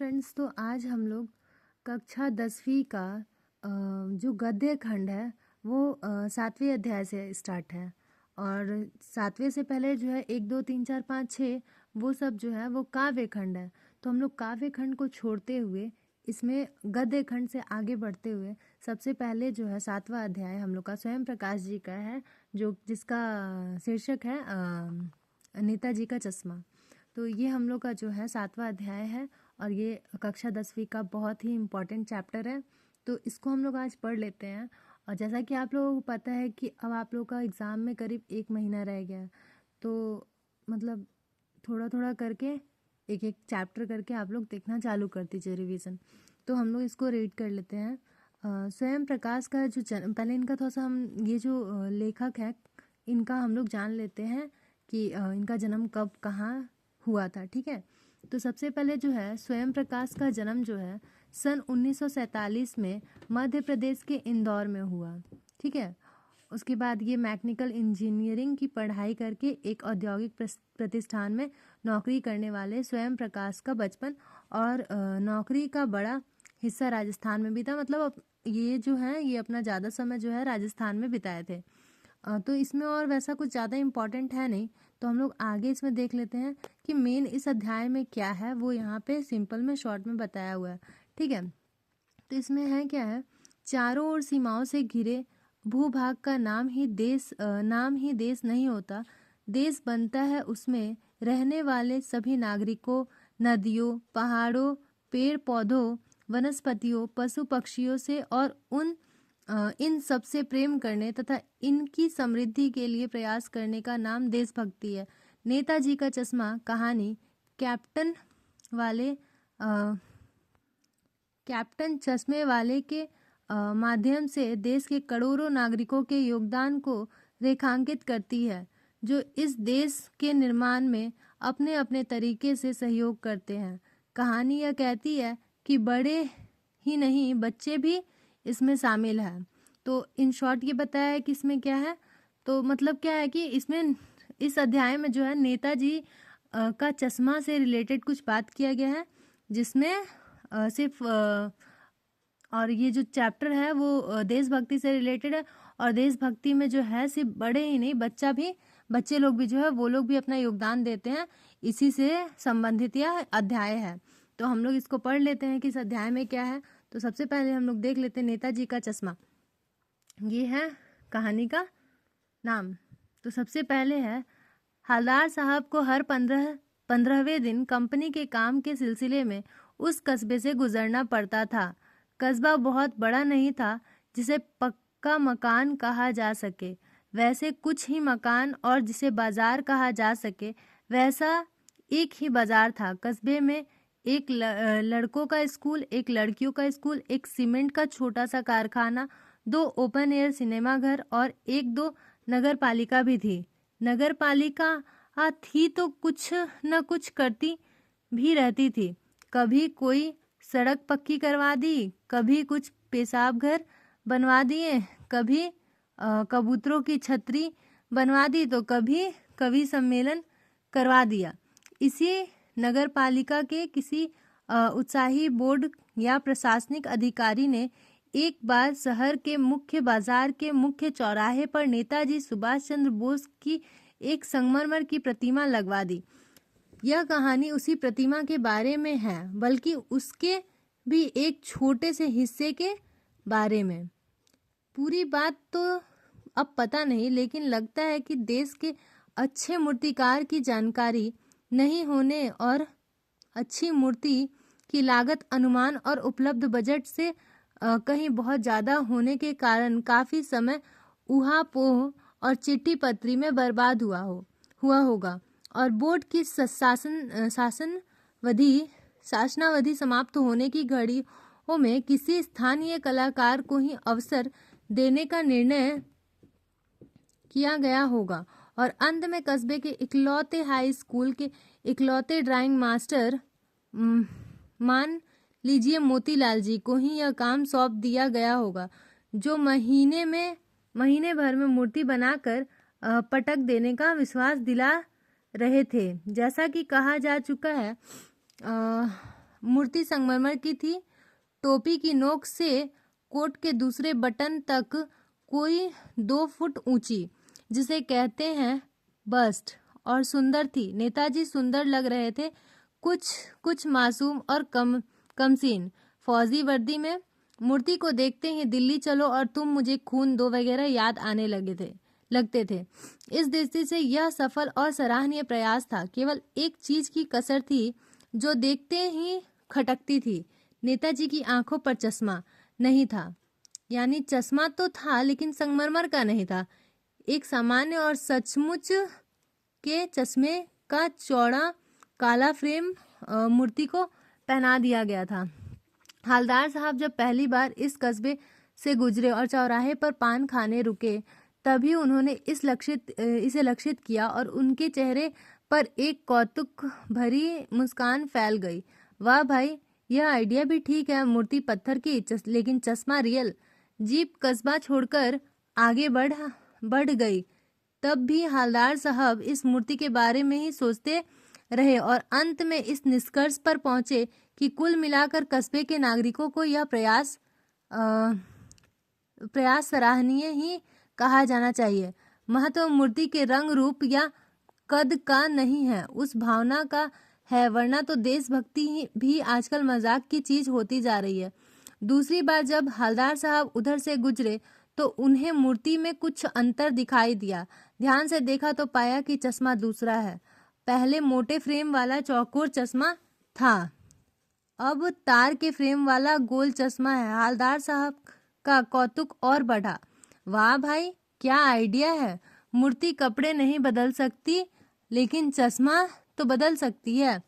Friends, तो आज हम लोग कक्षा 10वीं का जो गद्य खंड है वो 7वें अध्याय से स्टार्ट है। और 7वें से पहले जो है 1 2 3 4 5 6 वो सब जो है वो काव्य खंड है। तो हम लोग काव्य खंड को छोड़ते हुए इसमें गद्य खंड से आगे बढ़ते हुए सबसे पहले जो है 7वां अध्याय हम लोग का स्वयं प्रकाश जी का है, जो जिसका शीर्षक है नेताजी का चश्मा। तो ये हम लोग का जो है 7वां अध्याय है और ये कक्षा 10वीं का बहुत ही इम्पॉर्टेंट चैप्टर है। तो इसको हम लोग आज पढ़ लेते हैं। और जैसा कि आप लोगों को पता है कि अब आप लोग का एग्ज़ाम में करीब 1 महीना रह गया है, तो मतलब थोड़ा थोड़ा करके एक एक चैप्टर करके आप लोग देखना चालू कर दीजिए रिवीजन। तो हम लोग इसको रीड कर लेते हैं। स्वयं प्रकाश का जो पहले इनका थोड़ा सा हम ये जो लेखक है इनका हम लोग जान लेते हैं कि इनका जन्म कब कहाँ हुआ था। ठीक है, तो सबसे पहले जो है स्वयं प्रकाश का जन्म जो है सन 1947 में मध्य प्रदेश के इंदौर में हुआ। ठीक है, उसके बाद ये मैकेनिकल इंजीनियरिंग की पढ़ाई करके एक औद्योगिक प्रतिष्ठान में नौकरी करने वाले स्वयं प्रकाश का बचपन और नौकरी का बड़ा हिस्सा राजस्थान में भी था। मतलब ये जो है ये अपना ज़्यादा समय जो है राजस्थान में बिताए थे। तो इसमें और वैसा कुछ ज़्यादा इम्पोर्टेंट है नहीं, तो हम लोग आगे इसमें देख लेते हैं कि मेन इस अध्याय में क्या है। वो यहाँ पे सिंपल में शॉर्ट में बताया हुआ है। ठीक है, तो इसमें है क्या है, चारों ओर सीमाओं से घिरे भूभाग का नाम ही देश नहीं होता। देश बनता है उसमें रहने वाले सभी नागरिकों, नदियों, पहाड़ों, पेड़ पौधों, वनस्पतियों, पशु पक्षियों से और इन सब से प्रेम करने तथा इनकी समृद्धि के लिए प्रयास करने का नाम देशभक्ति है। नेताजी का चश्मा कहानी कैप्टन चश्मे वाले के माध्यम से देश के करोड़ों नागरिकों के योगदान को रेखांकित करती है, जो इस देश के निर्माण में अपने अपने तरीके से सहयोग करते हैं। कहानी यह कहती है कि बड़े ही नहीं बच्चे भी इसमें शामिल है। तो इन शॉर्ट ये बताया है कि इसमें क्या है। तो मतलब क्या है कि इसमें इस अध्याय में जो है नेताजी का चश्मा से रिलेटेड कुछ बात किया गया है, जिसमें सिर्फ और ये जो चैप्टर है वो देशभक्ति से रिलेटेड है। और देशभक्ति में जो है सिर्फ बड़े ही नहीं बच्चे लोग भी जो है वो लोग भी अपना योगदान देते हैं। इसी से संबंधित यह अध्याय है। तो हम लोग इसको पढ़ लेते हैं कि इस अध्याय में क्या है। तो सबसे पहले हम लोग देख लेते हैं नेताजी का चश्मा। ये है कहानी का नाम। तो सबसे पहले है, हवलदार साहब को हर 15वें दिन कंपनी के काम के सिलसिले में उस कस्बे से गुजरना पड़ता था। कस्बा बहुत बड़ा नहीं था जिसे पक्का मकान कहा जा सके, वैसे कुछ ही मकान, और जिसे बाजार कहा जा सके वैसा एक ही बाजार था। कस्बे में एक लड़कों का स्कूल, एक लड़कियों का स्कूल, एक सीमेंट का छोटा सा कारखाना, 2 ओपन एयर सिनेमा घर और 1-2 नगर पालिका भी थी। नगर पालिका थी तो कुछ न कुछ करती भी रहती थी। कभी कोई सड़क पक्की करवा दी, कभी कुछ पेशाब घर बनवा दिए, कभी कबूतरों की छतरी बनवा दी, तो कभी कवि सम्मेलन करवा दिया। इसी नगर पालिका के किसी उत्साही बोर्ड या प्रशासनिक अधिकारी ने एक बार शहर के मुख्य बाजार के मुख्य चौराहे पर नेताजी सुभाष चंद्र बोस की एक संगमरमर की प्रतिमा लगवा दी। यह कहानी उसी प्रतिमा के बारे में है, बल्कि उसके भी एक छोटे से हिस्से के बारे में। पूरी बात तो अब पता नहीं, लेकिन लगता है कि देश के अच्छे मूर्तिकार की जानकारी नहीं होने और अच्छी मूर्ति की लागत अनुमान और उपलब्ध बजट से कहीं बहुत ज़्यादा होने के कारण काफ़ी समय ऊहापोह और चिट्ठी पत्री में बर्बाद हुआ होगा। और बोर्ड की शासनावधि समाप्त होने की घड़ियों में किसी स्थानीय कलाकार को ही अवसर देने का निर्णय किया गया होगा। और अंत में कस्बे के इकलौते हाई स्कूल के इकलौते ड्राइंग मास्टर मान लीजिए मोतीलाल जी को ही यह काम सौंप दिया गया होगा, जो महीने भर में मूर्ति बनाकर पटक देने का विश्वास दिला रहे थे। जैसा कि कहा जा चुका है, मूर्ति संगमरमर की थी। टोपी की नोक से कोट के दूसरे बटन तक कोई 2 फुट ऊंची, जिसे कहते हैं बस्ट, और सुंदर थी। नेताजी सुंदर लग रहे थे, कुछ मासूम और कमसीन फौजी वर्दी में। मूर्ति को देखते ही दिल्ली चलो और तुम मुझे खून दो वगैरह याद आने लगते थे। इस दृष्टि से यह सफल और सराहनीय प्रयास था। केवल एक चीज की कसर थी जो देखते ही खटकती थी। नेताजी की आंखों पर चश्मा नहीं था। यानी चश्मा तो था लेकिन संगमरमर का नहीं था। एक सामान्य और सचमुच के चश्मे का चौड़ा काला फ्रेम मूर्ति को पहना दिया गया था। हवलदार साहब जब पहली बार इस कस्बे से गुजरे और चौराहे पर पान खाने रुके, तभी उन्होंने इसे लक्षित किया और उनके चेहरे पर एक कौतुक भरी मुस्कान फैल गई। वाह भाई, यह आइडिया भी ठीक है। मूर्ति पत्थर की लेकिन चश्मा रियल। जीप कस्बा छोड़कर आगे बढ़ गई। तब भी हवलदार साहब इस मूर्ति के बारे में ही सोचते रहे और अंत में इस निष्कर्ष पर पहुंचे कि कुल मिलाकर कस्बे के नागरिकों को यह प्रयास सराहनीय ही कहा जाना चाहिए। महत्व मूर्ति के रंग रूप या कद का नहीं है, उस भावना का है, वरना तो देशभक्ति भी आजकल मजाक की चीज होती जा रही है। दूसरी बार जब हवलदार साहब उधर से गुजरे तो उन्हें मूर्ति में कुछ अंतर दिखाई दिया। ध्यान से देखा तो पाया कि चश्मा दूसरा है। पहले मोटे फ्रेम वाला चौकोर चश्मा था, अब तार के फ्रेम वाला गोल चश्मा है। हवलदार साहब का कौतुक और बढ़ा। वाह भाई, क्या आइडिया है। मूर्ति कपड़े नहीं बदल सकती लेकिन चश्मा तो बदल सकती है।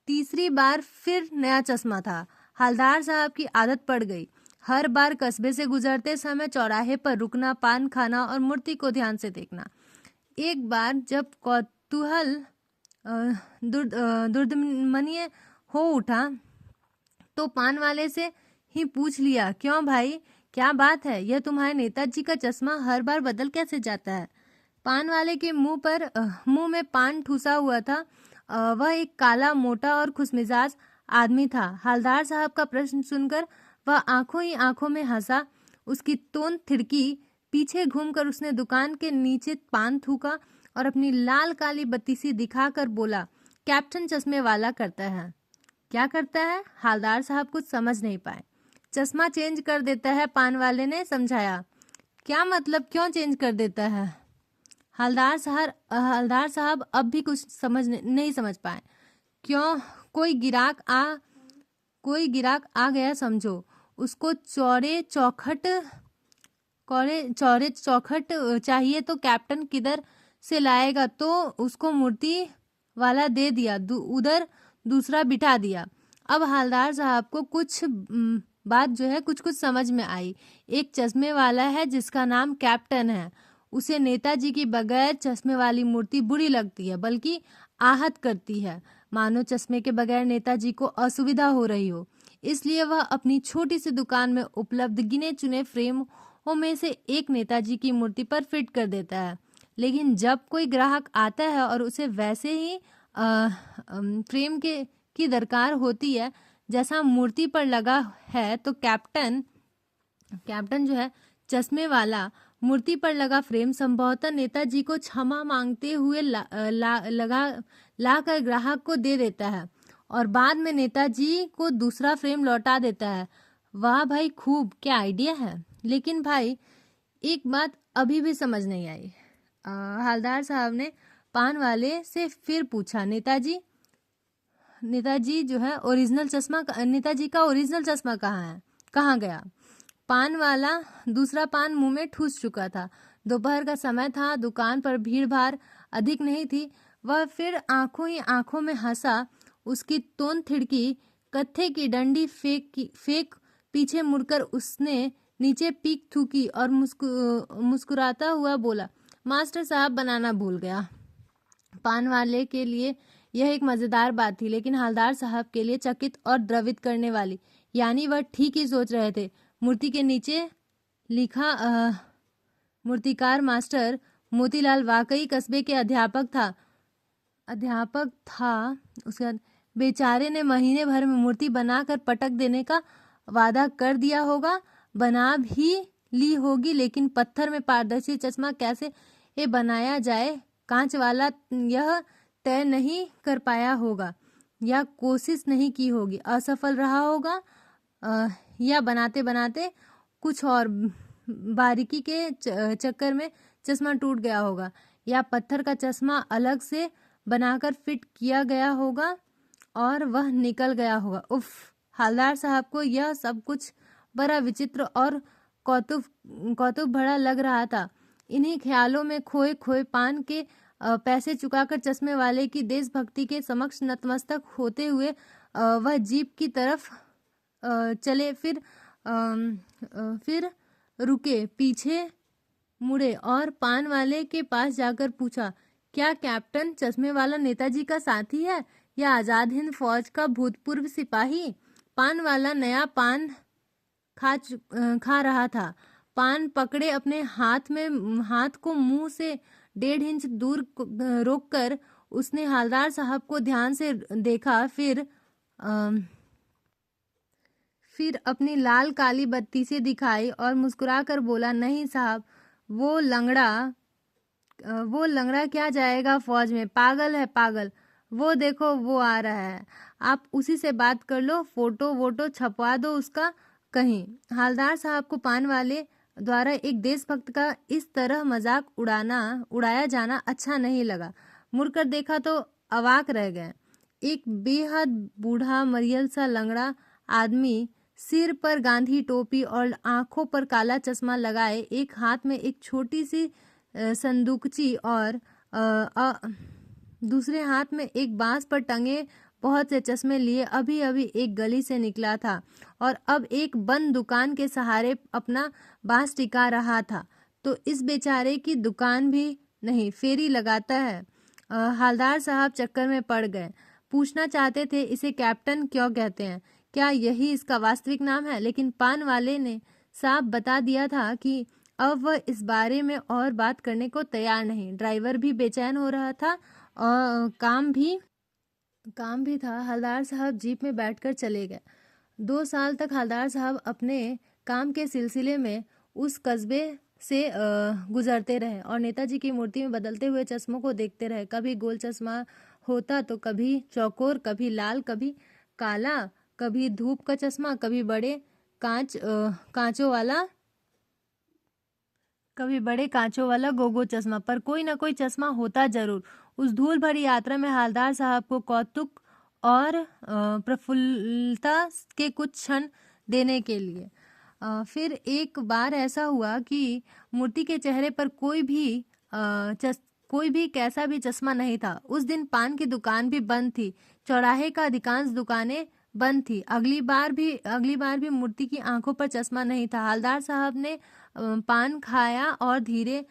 तीसरी बार फिर नया चश्मा था। हवलदार साहब की आदत पड़ गई हर बार कस्बे से गुजरते समय चौराहे पर रुकना, पान खाना और मूर्ति को ध्यान से देखना। एक बार जब कौतूहल दुर्दमनीय हो उठा तो पान वाले से ही पूछ लिया, क्यों भाई, क्या बात है, यह तुम्हारे नेताजी का चश्मा हर बार बदल कैसे जाता है। पान वाले के मुंह में पान ठूसा हुआ था। वह एक काला, मोटा और खुशमिजाज आदमी था। हवलदार साहब का प्रश्न सुनकर वह आंखों ही आंखों में हंसा। उसकी तोंद थिड़की। पीछे घूमकर उसने दुकान के नीचे पान थूका और अपनी लाल काली बत्तीसी दिखाकर बोला, कैप्टन चश्मे वाला करता है। क्या करता है? हवलदार साहब कुछ समझ नहीं पाए। चश्मा चेंज कर देता है, पान वाले ने समझाया। क्या मतलब, क्यों चेंज कर देता है? हवलदार साहब अब भी कुछ नहीं समझ पाए। क्यों, कोई गिराक आ गया समझो, उसको चौड़े चौखट चाहिए तो कैप्टन किधर से लाएगा, तो उसको मूर्ति वाला दे दिया, उधर दूसरा बिठा दिया। अब हवलदार साहब को बात जो है कुछ समझ में आई। एक चश्मे वाला है जिसका नाम कैप्टन है, उसे नेताजी की बगैर चश्मे वाली मूर्ति बुरी लगती है, बल्कि आहत करती है, मानो चश्मे के बगैर नेताजी को असुविधा हो रही हो। इसलिए वह अपनी छोटी सी दुकान में उपलब्ध गिने चुने फ्रेमों में से एक नेताजी की मूर्ति पर फिट कर देता है। लेकिन जब कोई ग्राहक आता है और उसे वैसे ही फ्रेम की दरकार होती है जैसा मूर्ति पर लगा है, तो कैप्टन जो है चश्मे वाला मूर्ति पर लगा फ्रेम संभवतः नेताजी को क्षमा मांगते हुए लाकर ग्राहक को दे देता है और बाद में नेताजी को दूसरा फ्रेम लौटा देता है। वाह भाई, खूब, क्या आइडिया है। लेकिन भाई, एक बात अभी भी समझ नहीं आई। हवलदार साहब ने पान वाले से फिर पूछा, नेताजी जो है नेताजी का ओरिजिनल चश्मा कहाँ गया? पान वाला दूसरा पान मुंह में ठूस चुका था। दोपहर का समय था, दुकान पर भीड़ भाड़ अधिक नहीं थी। वह फिर आंखों ही आंखों में हंसा। उसकी तोंद थिड़की। कत्थे की डंडी फेंक पीछे मुड़कर उसने नीचे पीक थूकी और मुस्कुराता हुआ बोला, मास्टर साहब बनाना भूल गया। पान वाले के लिए यह एक मजेदार बात थी, लेकिन हवलदार साहब के लिए चकित और द्रवित करने वाली। यानी वह ठीक ही सोच रहे थे। मूर्ति के नीचे लिखा मूर्तिकार मास्टर मोतीलाल वाकई कस्बे के अध्यापक था। उसके बाद बेचारे ने महीने भर में मूर्ति बनाकर पटक देने का वादा कर दिया होगा, बना भी ली होगी, लेकिन पत्थर में पारदर्शी चश्मा कैसे ये बनाया जाए, कांच वाला यह तय नहीं कर पाया होगा या कोशिश नहीं की होगी, असफल रहा होगा, या बनाते बनाते कुछ और बारीकी के चक्कर में चश्मा टूट गया होगा, या पत्थर का चश्मा अलग से बनाकर फिट किया गया होगा और वह निकल गया होगा। उफ, हवलदार साहब को यह सब कुछ बड़ा विचित्र और कौतुक भरा लग रहा था। इन्हीं ख्यालों में खोए खोए पान के पैसे चुकाकर चश्मे वाले की देशभक्ति के समक्ष नतमस्तक होते हुए वह जीप की तरफ चले, फिर रुके, पीछे मुड़े और पान वाले के पास जाकर पूछा, क्या कैप्टन चश्मे वाला नेताजी का साथी है या आजाद हिंद फौज का भूतपूर्व सिपाही? पान वाला नया पान खा रहा था। पान पकड़े अपने हाथ को मुंह से 1.5 इंच दूर रोककर उसने हवलदार साहब को ध्यान से देखा, फिर अपनी लाल काली बत्ती से दिखाई और मुस्कुराकर बोला, नहीं साहब, वो लंगड़ा क्या जाएगा फौज में, पागल है पागल। वो देखो वो आ रहा है, आप उसी से बात कर लो, फोटो वोटो छपवा दो उसका कहीं। हवलदार साहब को पान वाले द्वारा एक देशभक्त का इस तरह मजाक उड़ाया जाना अच्छा नहीं लगा। मुड़कर देखा तो अवाक रह गए। एक बेहद बूढ़ा मरियल सा लंगड़ा आदमी, सिर पर गांधी टोपी और आंखों पर काला चश्मा लगाए, एक हाथ में एक छोटी सी संदूकची और दूसरे हाथ में एक बांस पर टंगे बहुत से चश्मे लिए अभी अभी एक गली से निकला था और अब एक बंद दुकान के सहारे अपना बांस टिका रहा था। तो इस बेचारे की दुकान भी नहीं, फेरी लगाता है। हवलदार साहब चक्कर में पड़ गए। पूछना चाहते थे इसे कैप्टन क्यों कहते हैं, क्या यही इसका वास्तविक नाम है, लेकिन पान वाले ने साफ बता दिया था कि अब वह इस बारे में और बात करने को तैयार नहीं। ड्राइवर भी बेचैन हो रहा था और काम भी था। हवलदार साहब जीप में बैठकर चले गए। 2 साल तक हवलदार साहब अपने काम के सिलसिले में उस कस्बे से गुजरते रहे और नेताजी की मूर्ति में बदलते हुए चश्मों को देखते रहे। कभी गोल चश्मा होता तो कभी चौकोर, कभी लाल, कभी काला, कभी धूप का चश्मा, कभी बड़े कांचों वाला गोगो चश्मा, पर कोई ना कोई चश्मा होता जरूर। उस धूल भरी यात्रा में हवलदार साहब को कौतुक और प्रफुल्लता के कुछ क्षण देने के लिए। फिर एक बार ऐसा हुआ कि मूर्ति के चेहरे पर कोई भी कैसा भी चश्मा नहीं था। उस दिन पान की दुकान भी बंद थी, चौराहे का अधिकांश दुकानें बंद थी। अगली बार भी मूर्ति की आंखों पर चश्मा नहीं था। हवलदार साहब ने पान खाया और धीरे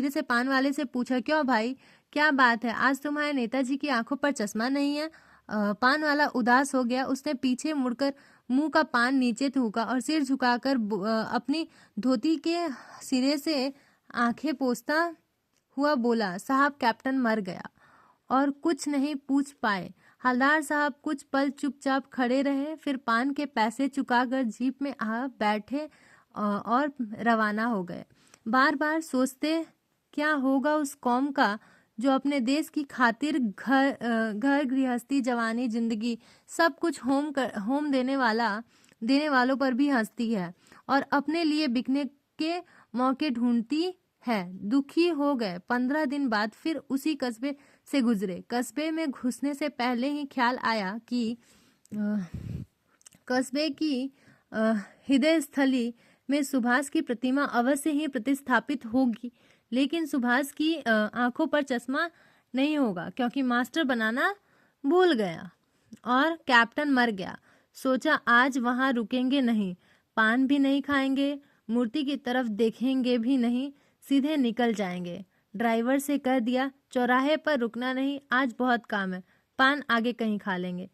से पान वाले से पूछा, क्यों भाई, क्या बात है, आज तुम्हारे नेताजी की आंखों पर चश्मा नहीं है? पान वाला उदास हो गया। उसने पीछे मुड़कर मुंह का पान नीचे थूका और सिर झुकाकर अपनी धोती के सिरे से आंखें पोंछता हुआ बोला, साहब कैप्टन मर गया। और कुछ नहीं पूछ पाए। हवलदार साहब कुछ पल चुपचाप खड़े रहे, फिर पान के पैसे चुकाकर जीप में आ बैठे और रवाना हो गए। बार बार सोचते क्या होगा उस कौम का जो अपने देश की खातिर घर गृहस्थी, जवानी, जिंदगी सब कुछ होम देने वालों पर भी हंसती है और अपने लिए बिकने के मौके ढूंढती है। दुखी हो गए। 15 दिन बाद फिर उसी कस्बे से गुजरे। कस्बे में घुसने से पहले ही ख्याल आया कि कस्बे की हृदय स्थली में सुभाष की प्रतिमा अवश्य ही प्रतिस्थापित होगी, लेकिन सुभाष की आंखों पर चश्मा नहीं होगा, क्योंकि मास्टर बनाना भूल गया और कैप्टन मर गया। सोचा आज वहां रुकेंगे नहीं, पान भी नहीं खाएंगे, मूर्ति की तरफ देखेंगे भी नहीं, सीधे निकल जाएंगे। ड्राइवर से कह दिया, चौराहे पर रुकना नहीं, आज बहुत काम है, पान आगे कहीं खा लेंगे।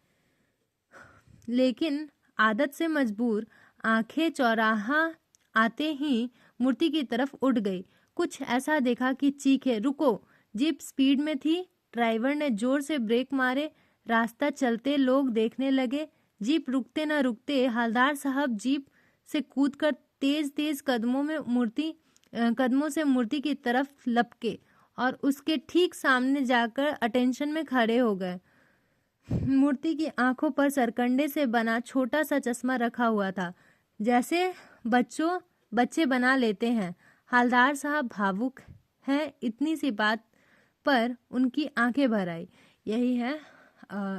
लेकिन आदत से मजबूर आंखें चौराहा आते ही मूर्ति की तरफ उठ गई। कुछ ऐसा देखा कि चीखे, रुको। जीप स्पीड में थी। ड्राइवर ने जोर से ब्रेक मारे। रास्ता चलते लोग देखने लगे। जीप रुकते न रुकते हवलदार साहब जीप से कूदकर तेज तेज कदमों से मूर्ति की तरफ लपके और उसके ठीक सामने जाकर अटेंशन में खड़े हो गए। मूर्ति की आंखों पर सरकंडे से बना छोटा सा चश्मा रखा हुआ था, जैसे बच्चे बना लेते हैं। हवलदार साहब भावुक हैं, इतनी सी बात पर उनकी आंखें भर आई। यही है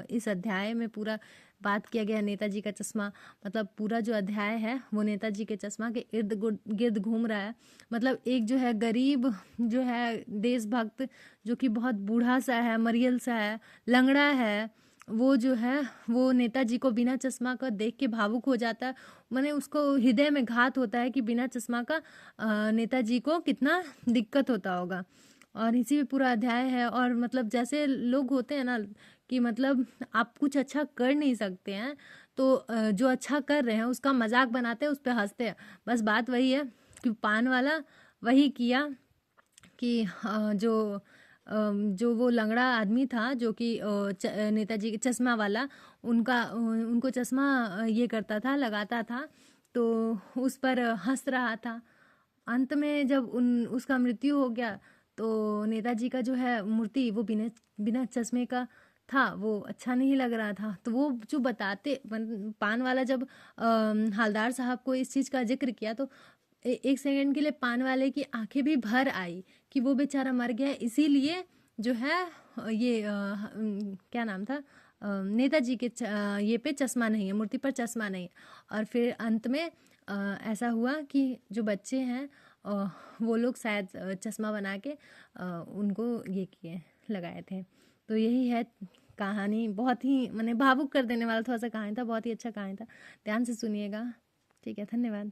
इस अध्याय में पूरा बात किया गया नेताजी का चश्मा। मतलब पूरा जो अध्याय है वो नेताजी के चश्मा के इर्द गिर्द घूम रहा है। मतलब एक जो है गरीब जो है देशभक्त, जो कि बहुत बूढ़ा सा है, मरियल सा है, लंगड़ा है, वो जो है वो नेताजी को बिना चश्मा का देख के भावुक हो जाता है। माने उसको हृदय में घात होता है कि बिना चश्मा का नेताजी को कितना दिक्कत होता होगा। और इसी में पूरा अध्याय है। और मतलब जैसे लोग होते हैं ना कि मतलब आप कुछ अच्छा कर नहीं सकते हैं तो जो अच्छा कर रहे हैं उसका मजाक बनाते हैं, उस पर हंसते हैं। बस बात वही है कि पान वाला वही किया कि जो वो लंगड़ा आदमी था जो कि नेताजी के चश्मा वाला, उनको चश्मा ये करता था, लगाता था, तो उस पर हंस रहा था। अंत में जब उसका मृत्यु हो गया तो नेताजी का जो है मूर्ति वो बिना चश्मे का था, वो अच्छा नहीं लग रहा था। तो वो जो पान वाला जब हवलदार साहब को इस चीज़ का जिक्र किया तो एक सेकंड के लिए पान वाले की आंखें भी भर आई कि वो बेचारा मर गया, इसीलिए जो है ये क्या नाम था, नेताजी के ये पे चश्मा नहीं है, मूर्ति पर चश्मा नहीं है। और फिर अंत में ऐसा हुआ कि जो बच्चे हैं वो लोग शायद चश्मा बना के उनको ये किए लगाए थे। तो यही है कहानी। बहुत ही माने भावुक कर देने वाला थोड़ा सा कहानी था, बहुत ही अच्छा कहानी था। ध्यान से सुनिएगा। ठीक है, धन्यवाद।